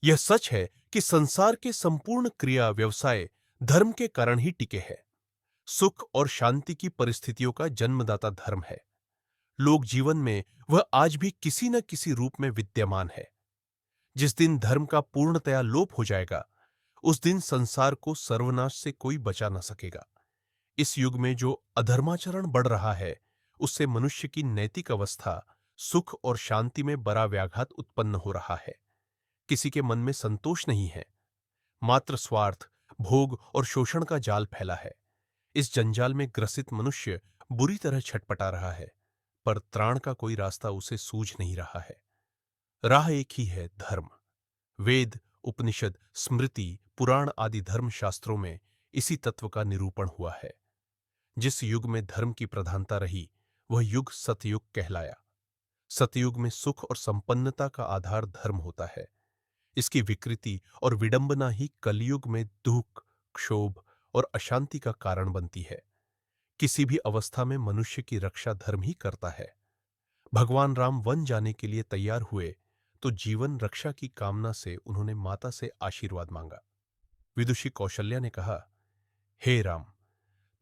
यह सच है कि संसार के संपूर्ण क्रिया व्यवसाय धर्म के कारण ही टिके हैं। सुख और शांति की परिस्थितियों का जन्मदाता धर्म है। लोक जीवन में वह आज भी किसी न किसी रूप में विद्यमान है। जिस दिन धर्म का पूर्णतया लोप हो जाएगा, उस दिन संसार को सर्वनाश से कोई बचा न सकेगा। इस युग में जो अधर्माचरण बढ़ रहा है, उससे मनुष्य की नैतिक अवस्था, सुख और शांति में बड़ा व्याघात उत्पन्न हो रहा है। किसी के मन में संतोष नहीं है। मात्र स्वार्थ, भोग और शोषण का जाल फैला है। इस जंजाल में ग्रसित मनुष्य बुरी तरह छटपटा रहा है, पर त्राण का कोई रास्ता उसे सूझ नहीं रहा है। राह एक ही है, धर्म। वेद, उपनिषद, स्मृति, पुराण आदि धर्म शास्त्रों में इसी तत्व का निरूपण हुआ है। जिस युग में धर्म की प्रधानता रही, वह युग सतयुग कहलाया। सतयुग में सुख और संपन्नता का आधार धर्म होता है। इसकी विकृति और विडंबना ही कलयुग में दुख, क्षोभ और अशांति का कारण बनती है। किसी भी अवस्था में मनुष्य की रक्षा धर्म ही करता है। भगवान राम वन जाने के लिए तैयार हुए तो जीवन रक्षा की कामना से उन्होंने माता से आशीर्वाद मांगा। विदुषी कौशल्या ने कहा, हे राम,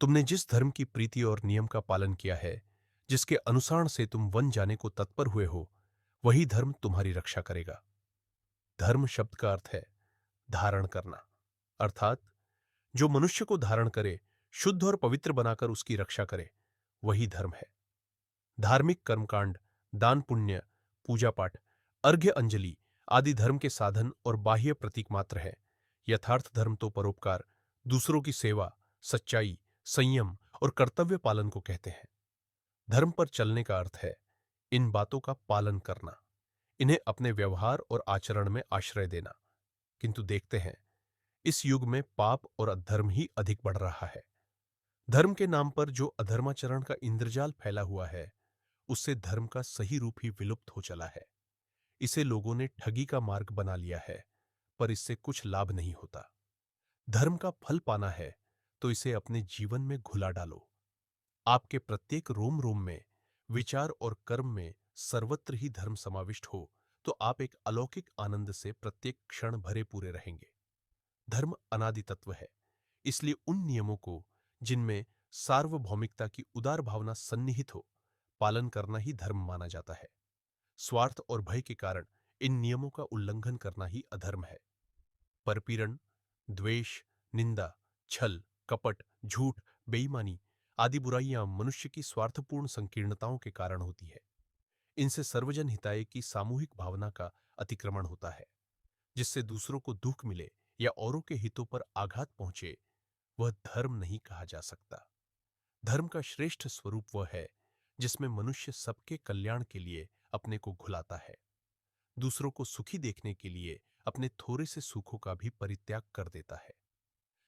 तुमने जिस धर्म की प्रीति और नियम का पालन किया है, जिसके अनुसार से तुम वन जाने को तत्पर हुए हो, वही धर्म तुम्हारी रक्षा करेगा। धर्म शब्द का अर्थ है धारण करना, अर्थात जो मनुष्य को धारण करे, शुद्ध और पवित्र बनाकर उसकी रक्षा करे, वही धर्म है। धार्मिक कर्मकांड, दान पुण्य, पूजा पाठ, अर्घ्य अंजलि आदि धर्म के साधन और बाह्य प्रतीक मात्र है। यथार्थ धर्म तो परोपकार, दूसरों की सेवा, सच्चाई, संयम और कर्तव्य पालन को कहते हैं। धर्म पर चलने का अर्थ है इन बातों का पालन करना, इन्हें अपने व्यवहार और आचरण में आश्रय देना। किंतु देखते हैं, इस युग में पाप और अधर्म ही अधिक बढ़ रहा है। धर्म के नाम पर जो अधर्माचरण का इंद्रजाल फैला हुआ है, उससे धर्म का सही रूप ही विलुप्त हो चला है। इसे लोगों ने ठगी का मार्ग बना लिया है, पर इससे कुछ लाभ नहीं होता। धर्म का फल पाना है तो इसे अपने जीवन में घुला डालो। आपके प्रत्येक रोम रोम में, विचार और कर्म में सर्वत्र ही धर्म समाविष्ट हो, तो आप एक अलौकिक आनंद से प्रत्येक क्षण भरे पूरे रहेंगे। धर्म अनादि तत्व है, इसलिए उन नियमों को जिनमें सार्वभौमिकता की उदार भावना सन्निहित हो, पालन करना ही धर्म माना जाता है। स्वार्थ और भय के कारण इन नियमों का उल्लंघन करना ही अधर्म है। परपीड़न, द्वेष, निंदा, छल, कपट, झूठ, बेईमानी आदि बुराइयां मनुष्य की स्वार्थपूर्ण संकीर्णताओं के कारण होती है। इनसे सर्वजन हिताय की सामूहिक भावना का अतिक्रमण होता है, जिससे दूसरों को दुख मिले या औरों के हितों पर आघात पहुंचे, वह धर्म नहीं कहा जा सकता। धर्म का श्रेष्ठ स्वरूप वह है जिसमें मनुष्य सबके कल्याण के लिए अपने को घुलाता है, दूसरों को सुखी देखने के लिए अपने थोड़े से सुखों का भी परित्याग कर देता है।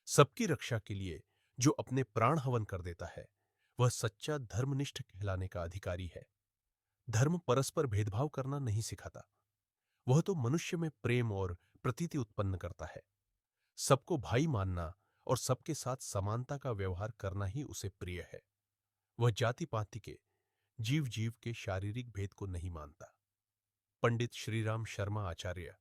सबकी रक्षा के लिए जो अपने प्राण हवन कर देता है, वह सच्चा धर्मनिष्ठ कहलाने का अधिकारी है। धर्म परस्पर भेदभाव करना नहीं सिखाता, वह तो मनुष्य में प्रेम और प्रतीति उत्पन्न करता है। सबको भाई मानना और सबके साथ समानता का व्यवहार करना ही उसे प्रिय है। वह जाति पाति के, जीव जीव के शारीरिक भेद को नहीं मानता। पंडित श्रीराम शर्मा आचार्य।